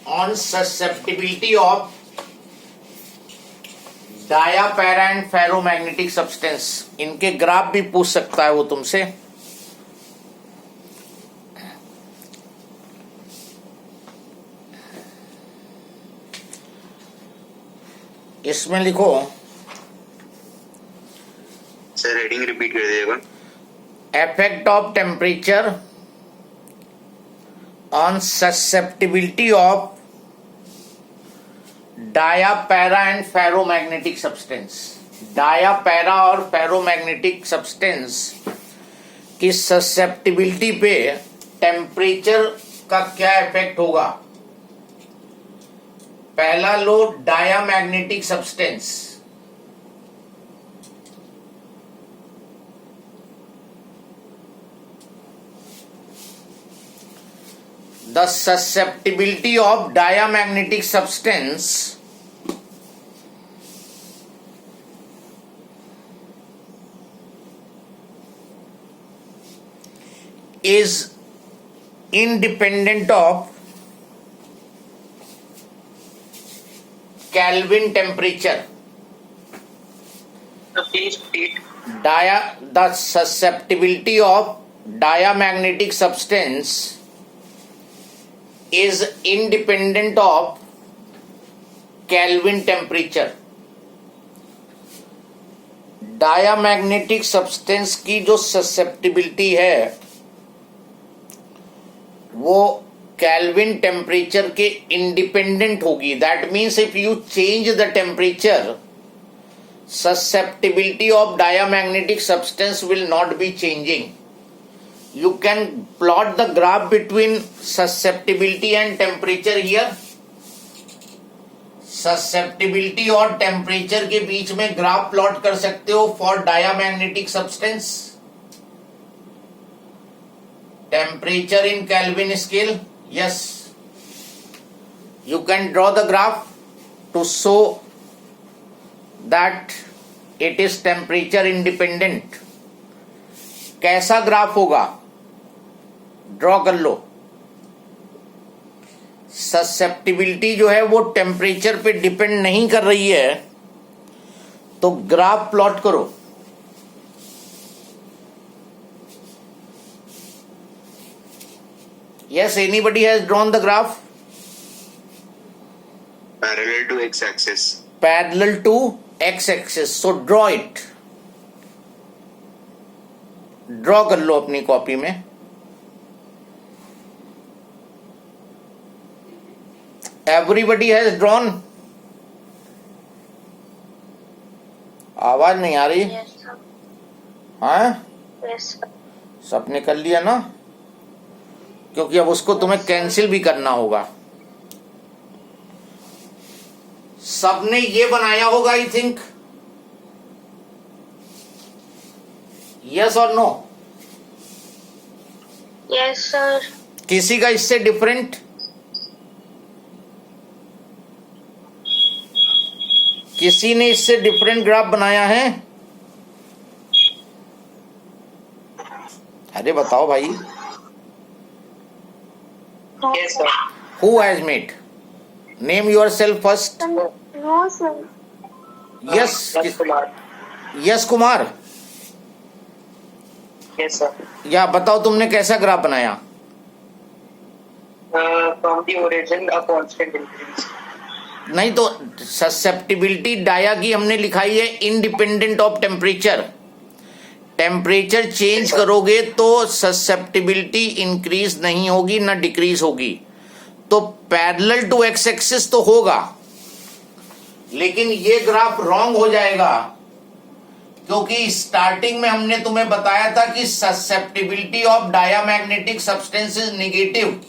On susceptibility of dia para and ferromagnetic substance. इनके graph भी पूछ सकता है वो तुमसे। इसमें लिखो सर, हेडिंग रिपीट कर दीजिएगा। Effect of temperature on susceptibility of dia para and ferromagnetic substance. Dia para और फेरोमैग्नेटिक सब्सटेंस की ससेप्टिबिलिटी पे टेम्परेचर का क्या इफेक्ट होगा। पहला लो diamagnetic substance. The susceptibility of diamagnetic substance is independent of Kelvin temperature. Please repeat. The susceptibility of diamagnetic substance is independent of Kelvin temperature. Diamagnetic substance की जो susceptibility है वो केल्विन टेम्परेचर के independent होगी। That means if you change the temperature, susceptibility of diamagnetic substance will not be changing. You can plot the graph between susceptibility and temperature here. Susceptibility और temperature के बीच में graph plot कर सकते हो for diamagnetic substance. Temperature in Kelvin scale. Yes. You can draw the graph to show that it is temperature independent. कैसा graph होगा draw कर लो। Susceptibility जो है वो टेम्परेचर पे डिपेंड नहीं कर रही है, तो ग्राफ प्लॉट करो। Yes, anybody has drawn the graph? Parallel to x-axis. Parallel to x-axis. So draw it. Draw कर लो अपनी कॉपी में। Everybody has drawn? आवाज नहीं आ रही? हाँ, सबने कर लिया ना? क्योंकि अब उसको तुम्हें कैंसिल भी करना होगा। सबने ये बनाया होगा आई थिंक। यस और नो? Yes sir. किसी का इससे डिफरेंट? किसी ने इससे डिफरेंट ग्राफ बनाया है? अरे बताओ भाई। Yes, sir. Who has made? Name yourself first. No sir. Yes. Kumar. Yes Kumar. Yes, sir. या बताओ तुमने कैसा ग्राफ बनाया? From the origin, a constant increase. नहीं तो ससेप्टिबिलिटी डाया की हमने लिखाई है independent of temperature. Temperature change करोगे तो ससेप्टिबिलिटी इंक्रीज नहीं होगी ना डिक्रीज होगी। तो पैरेलल टू एक्स एक्सिस तो होगा, लेकिन ये ग्राफ रॉन्ग हो जाएगा, क्योंकि स्टार्टिंग में हमने तुम्हें बताया था कि susceptibility of diamagnetic substance is negative.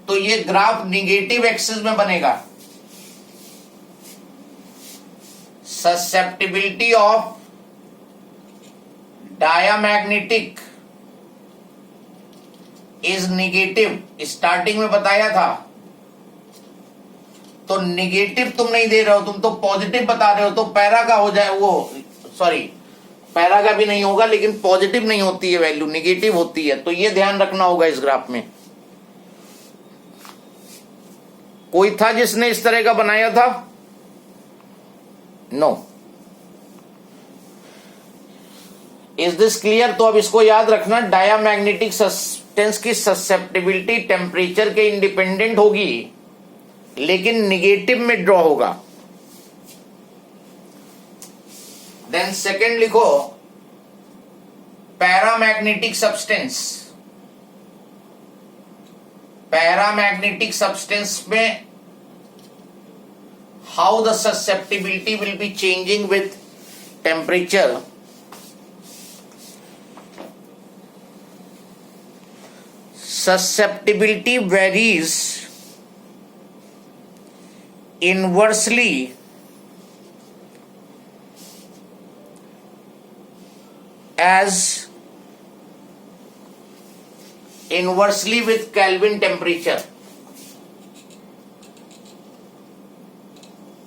तो ये ग्राफ निगेटिव एक्सिस में बनेगा। Susceptibility of diamagnetic is negative, starting में बताया था। तो निगेटिव तुम नहीं दे रहे हो, तुम तो पॉजिटिव बता रहे हो। तो पैरा का हो जाए वो, सॉरी पैरा का भी नहीं होगा, लेकिन पॉजिटिव नहीं होती है वैल्यू, निगेटिव होती है। तो ये ध्यान रखना होगा इस ग्राफ में। कोई था जिसने इस तरह का बनाया था? नो। Is this clear? तो अब इसको याद रखना, डायामैग्नेटिक सब्सटेंस की ससेप्टिबिलिटी टेम्परेचर के इंडिपेंडेंट होगी, लेकिन निगेटिव में ड्रॉ होगा। देन सेकेंड लिखो, पैरामैग्नेटिक सब्सटेंस। पैरामैग्नेटिक सब्सटेंस में how the susceptibility will be changing with temperature. Susceptibility varies inversely with Kelvin temperature।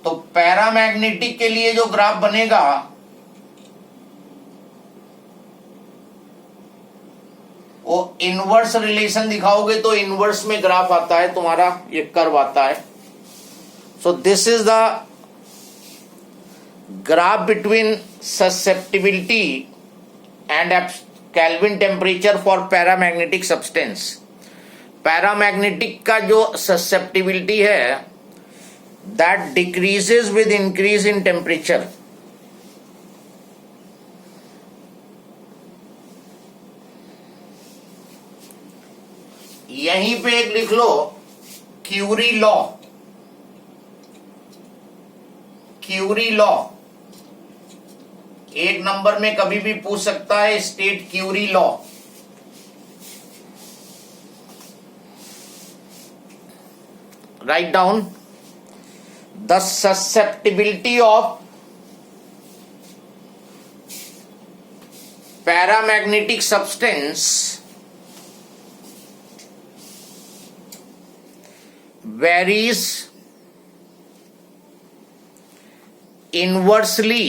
तो पैरामैग्नेटिक के लिए जो ग्राफ बनेगा वो इनवर्स रिलेशन दिखाओगे तो इनवर्स में ग्राफ आता है तुम्हारा, ये कर्व आता है। So this is the graph between susceptibility and kelvin temperature for paramagnetic substance. Paramagnetic का जो ससेप्टिबिलिटी है that decreases with increase in temperature. यहीं पे एक लिख लो, क्यूरी लॉ। क्यूरी लॉ एक नंबर में कभी भी पूछ सकता है, state Curie law. Write down, the susceptibility of paramagnetic substance varies inversely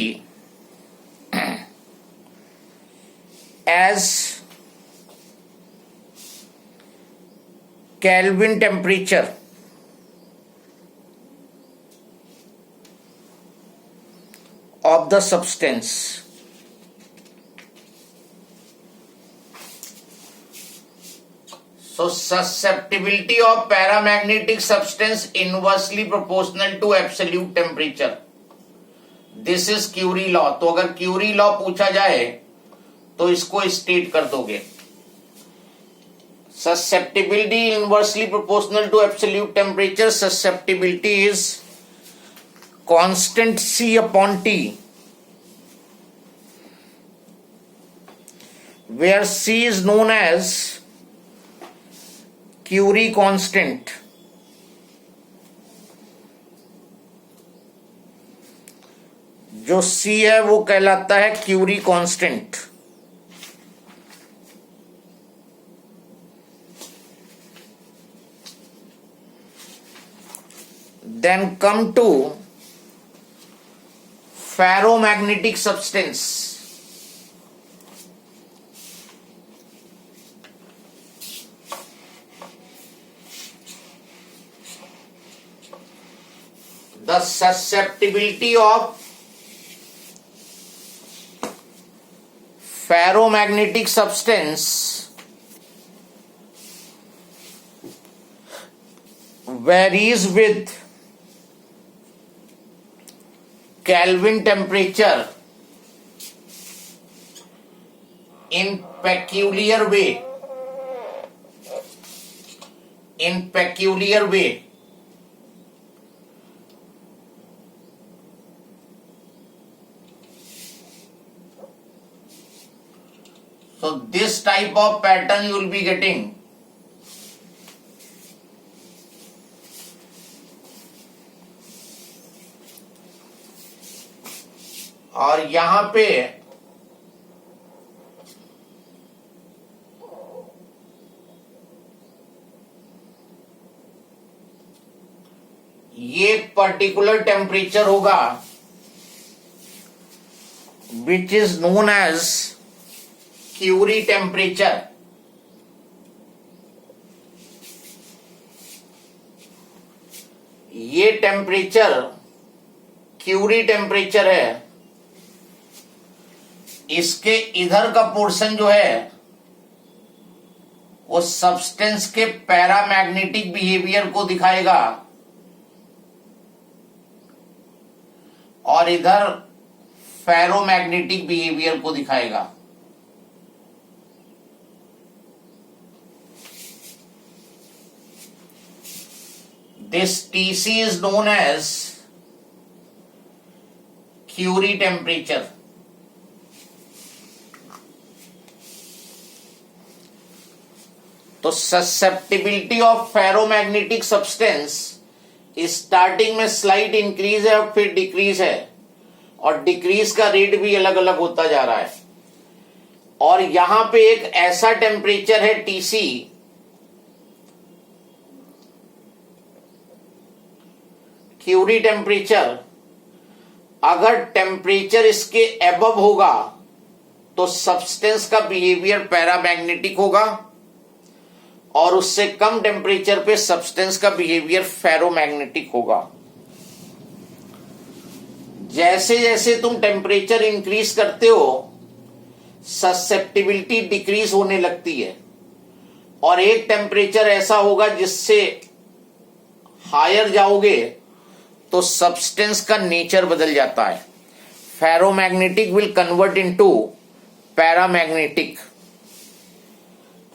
as Kelvin temperature of the substance। So susceptibility of paramagnetic substance inversely proportional to absolute temperature। This is Curie law. तो अगर Curie law पूछा जाए तो इसको state कर दोगे, susceptibility inversely proportional to absolute temperature। Susceptibility is constant C upon T, where C is known as Curie constant. जो C है वो कहलाता है Curie constant. Then come to ferromagnetic substance. The susceptibility of ferromagnetic substance varies with Kelvin temperature in peculiar way। In peculiar way। So this type of pattern you will be getting। और यहां पे ये particular temperature होगा which is known as Curie temperature. ये temperature Curie temperature है, इसके इधर का पोर्शन जो है वो सब्सटेंस के पैरामैग्नेटिक बिहेवियर को दिखाएगा और इधर फेरोमैग्नेटिक बिहेवियर को दिखाएगा। This TC is known as Curie temperature. तो susceptibility of ferromagnetic substance starting में स्लाइट इंक्रीज है और फिर डिक्रीज है, और डिक्रीज का रेट भी अलग अलग होता जा रहा है। और यहां पे एक ऐसा टेम्परेचर है टीसी क्यूरी टेम्परेचर, अगर टेम्परेचर इसके एबव होगा तो सब्सटेंस का बिहेवियर पैरामैग्नेटिक होगा और उससे कम टेम्परेचर पे सब्सटेंस का बिहेवियर फेरोमैग्नेटिक होगा। जैसे जैसे तुम टेम्परेचर इंक्रीज करते हो ससेप्टिबिलिटी डिक्रीज होने लगती है, और एक टेम्परेचर ऐसा होगा जिससे हायर जाओगे तो सब्सटेंस का नेचर बदल जाता है। Ferromagnetic will convert into paramagnetic.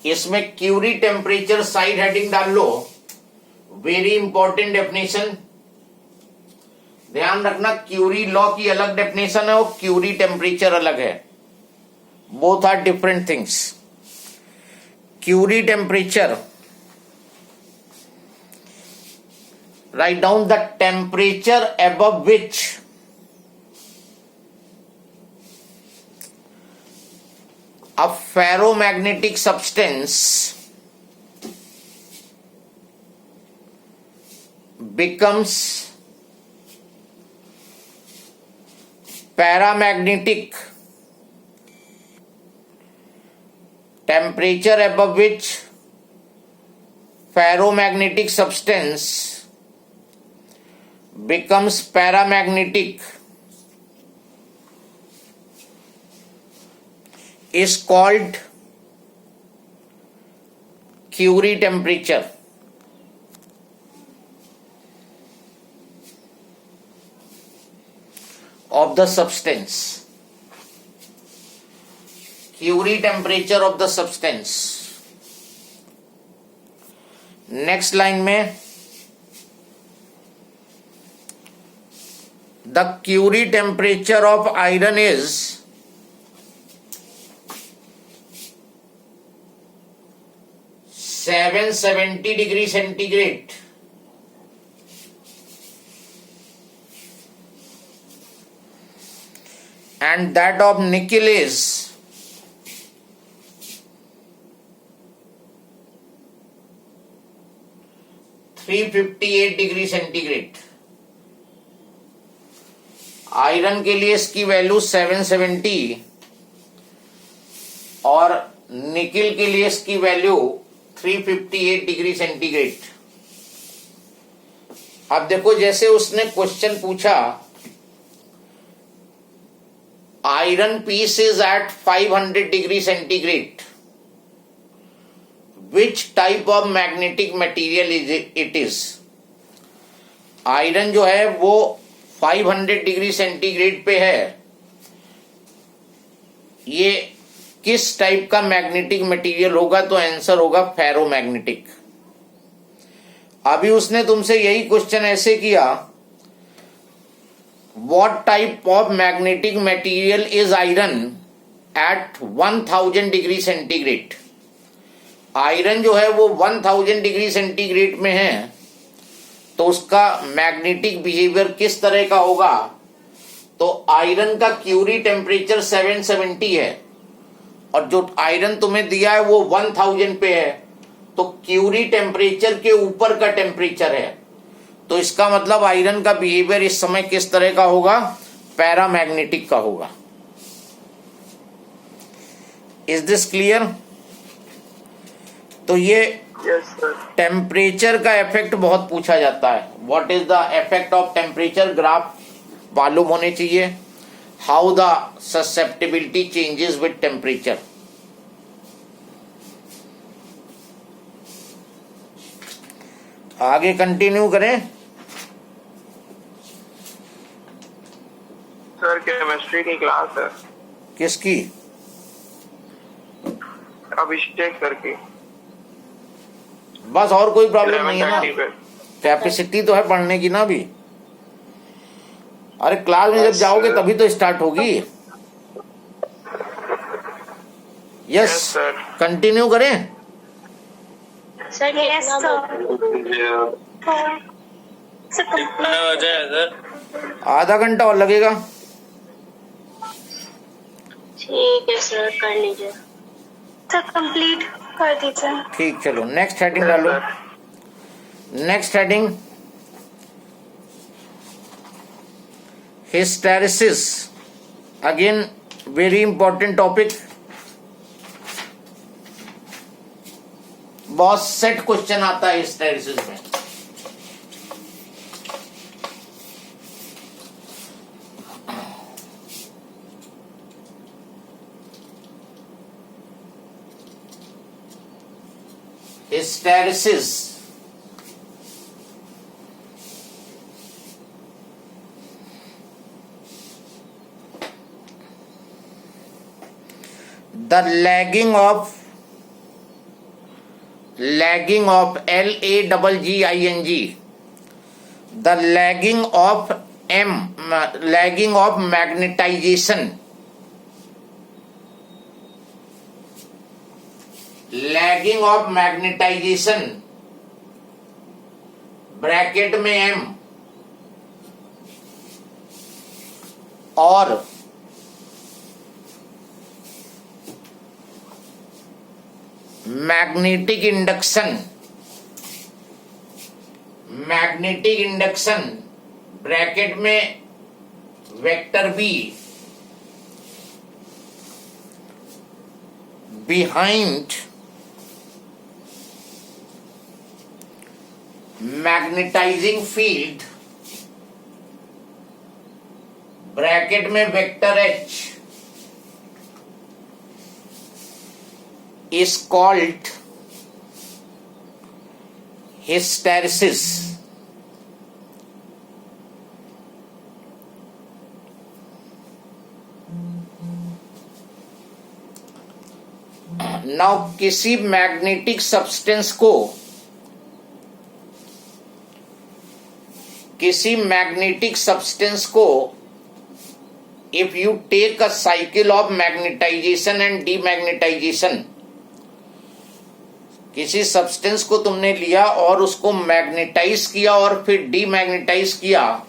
इसमें क्यूरी टेम्परेचर साइड हेडिंग डाल लो, वेरी इंपॉर्टेंट डेफिनेशन। ध्यान रखना, क्यूरी लॉ की अलग डेफिनेशन है और क्यूरी टेम्परेचर अलग है, both are different things. Curie temperature, write down the temperature above which a ferromagnetic substance becomes paramagnetic. Temperature above which ferromagnetic substance becomes paramagnetic is called Curie temperature. Of the substance, Curie temperature of the substance. Next line में the Curie temperature of iron is 770 degree centigrade. And that of nickel is 358 degree centigrade. Iron के लिए इसकी value 770 और nickel के लिए इसकी value 358 degree centigrade. अब देखो, जैसे उसने क्वेश्चन पूछा, iron piece is at 500 degree centigrade, which type of magnetic material it is. Iron जो है वो 500 डिग्री सेंटीग्रेड पे है, ये किस टाइप का मैग्नेटिक मटेरियल होगा? तो आंसर होगा फेरोमैग्नेटिक। अभी उसने तुमसे यही क्वेश्चन ऐसे किया, what type of magnetic material is iron at 1000 degree centigrade. Iron जो है वो 1000 डिग्री सेंटीग्रेड में है, तो उसका मैग्नेटिक बिहेवियर किस तरह का होगा? तो आयरन का क्यूरी टेम्परेचर 770 है और जो आयरन तुम्हें दिया है वो 1000 पे है, तो क्यूरी टेम्परेचर के ऊपर का टेम्परेचर है, तो इसका मतलब आयरन का बिहेवियर इस समय किस तरह का होगा? पैरामैग्नेटिक का होगा। Is this clear? तो ये Yes, sir. टेम्परेचर का इफेक्ट बहुत पूछा जाता है, what is the effect of temperature, graph मालूम होने चाहिए। How the susceptibility changes with temperature. आगे कंटिन्यू करें। सर केमिस्ट्री की क्लास है, किसकी? अभिषेक सर की, बस और कोई प्रॉब्लम नहीं है ना? 11:30 पे। कैपेसिटी तो है पढ़ने की ना अभी। अरे क्लास में जब जाओगे तभी तो स्टार्ट होगी। Yes Yes, sir. कंटिन्यू करें। सर Yes, कितना sir. सर कितना बजे है सर? आधा घंटा और लगेगा। ठीक है सर, कर लीजिए। सर कंप्लीट कर दीजिए। ठीक, चलो नेक्स्ट हेडिंग डालो। Next heading hysteresis, again very important topic. बहुत सेट क्वेश्चन आता है हिस्टेरिसिस में। Hysteresis the lagging of LAGGING, the lagging of magnetization, lagging of magnetization bracket में M और मैग्नेटिक इंडक्शन ब्रैकेट में vector B behind magnetizing field bracket में vector H is called hysteresis. Now किसी magnetic substance को if you take a cycle of magnetization and demagnetization, किसी substance को तुमने लिया और उसको मैग्नेटाइज किया और फिर डीमैग्नेटाइज किया,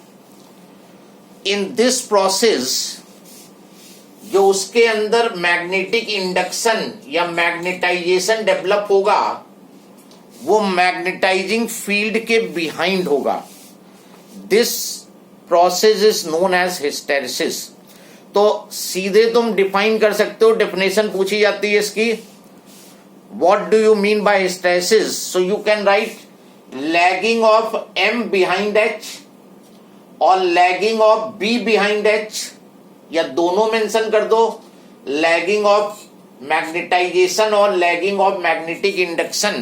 इन दिस प्रोसेस जो उसके अंदर मैग्नेटिक इंडक्शन या मैग्नेटाइजेशन डेवलप होगा वो मैग्नेटाइजिंग फील्ड के बिहाइंड होगा। This process is known as hysteresis. तो सीधे तुम डिफाइन कर सकते हो, डेफिनेशन पूछी जाती है इसकी, what do you mean by hysteresis? So you can write lagging of M behind H और lagging of B behind H, या दोनों मेंशन कर दो, lagging of magnetization और lagging of magnetic induction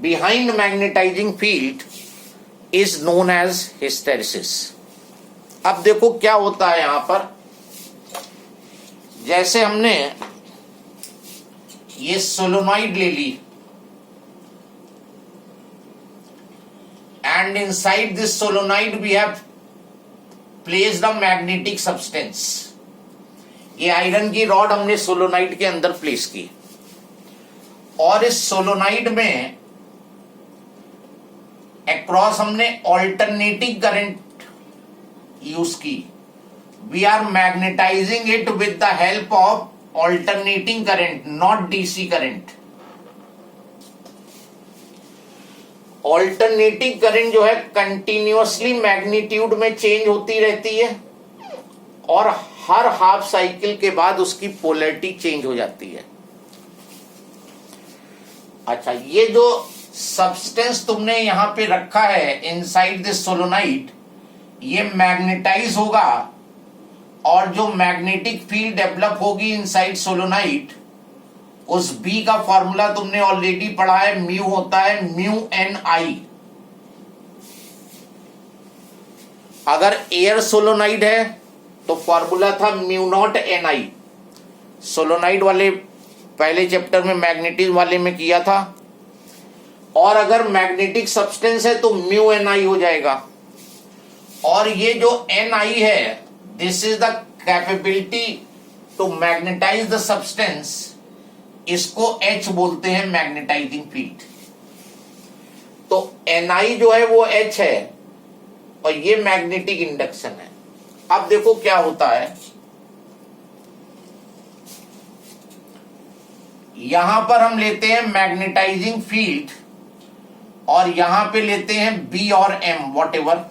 behind magnetizing field is known as hysteresis. अब देखो क्या होता है यहां पर। जैसे हमने ये सोलोनॉइड ले ली and inside this solenoid we have placed a magnetic substance. ये आयरन की रॉड हमने सोलोनॉइड के अंदर प्लेस की और इस सोलोनॉइड में अक्रॉस हमने ऑल्टरनेटिंग करंट यूज की। We are magnetizing it with the help of alternating current, not DC current. Alternating current जो है कंटिन्यूअसली मैग्नीट्यूड में चेंज होती रहती है और हर हाफ साइकिल के बाद उसकी पोलैरिटी चेंज हो जाती है। अच्छा, ये जो सब्सटेंस तुमने यहां पे रखा है इनसाइड दिस सोलोनाइड, ये मैग्नेटाइज होगा और जो मैग्नेटिक फील्ड डेवलप होगी इनसाइड सोलोनाइड, उस बी का फॉर्मूला तुमने ऑलरेडी पढ़ा है, म्यू होता है म्यू एन आई। अगर एयर सोलोनाइड है तो फॉर्मूला था mu not an I. Solenoid वाले पहले चैप्टर में मैग्नेटिज्म वाले में किया था। और अगर मैग्नेटिक सब्सटेंस है तो म्यू एन आई हो जाएगा। और ये जो एन आई है, this is the capability to magnetize the substance, इसको एच बोलते हैं मैग्नेटाइजिंग फील्ड। तो एन आई जो है वो एच है और ये मैग्नेटिक इंडक्शन है। अब देखो क्या होता है, यहां पर हम लेते हैं मैग्नेटाइजिंग फील्ड और यहां पे लेते हैं बी और M whatever.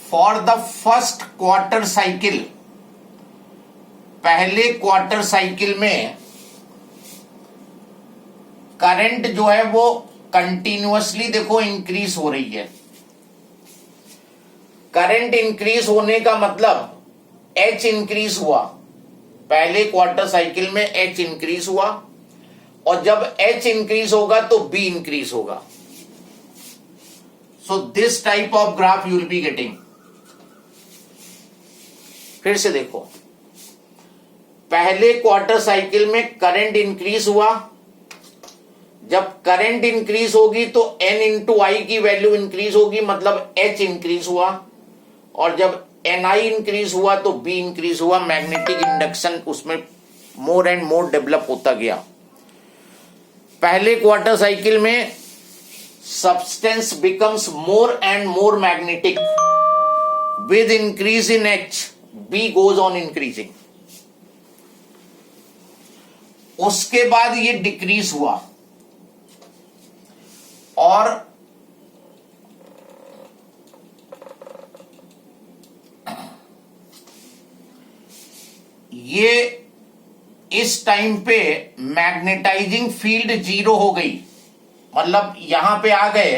For the first quarter cycle, पहले क्वार्टर साइकिल में करंट जो है वो कंटिन्यूअसली देखो इंक्रीज हो रही है। करंट इंक्रीज होने का मतलब एच इंक्रीज हुआ, पहले क्वार्टर साइकिल में एच इंक्रीज हुआ और जब एच इंक्रीज होगा तो बी इंक्रीज होगा। So this type of graph you will be getting. फिर से देखो, पहले क्वार्टर साइकिल में करंट इंक्रीज हुआ, जब करंट इंक्रीज होगी तो N इंटू आई की वैल्यू इंक्रीज होगी, मतलब H इंक्रीज हुआ, और जब Ni इंक्रीज हुआ तो B इंक्रीज हुआ। मैग्नेटिक इंडक्शन उसमें मोर एंड मोर डेवलप होता गया। पहले क्वार्टर साइकिल में substance becomes more and more magnetic, with increase in H B goes on increasing. उसके बाद ये डिक्रीज हुआ और ये इस टाइम पे मैग्नेटाइजिंग फील्ड जीरो हो गई, मतलब यहां पे आ गए,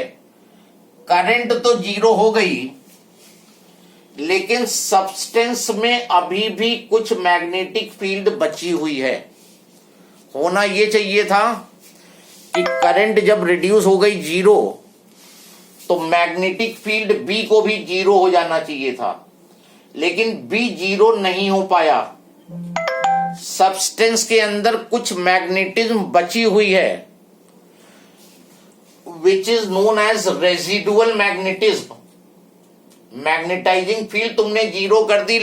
करंट तो जीरो हो गई लेकिन सब्सटेंस में अभी भी कुछ मैग्नेटिक फील्ड बची हुई है। होना ये चाहिए था कि करंट जब रिड्यूस हो गई जीरो तो मैग्नेटिक फील्ड बी को भी जीरो हो जाना चाहिए था, लेकिन बी जीरो नहीं हो पाया। सब्सटेंस के अंदर कुछ मैग्नेटिज्म बची हुई है which is known as residual magnetism. Magnetizing field तुमने जीरो कर दी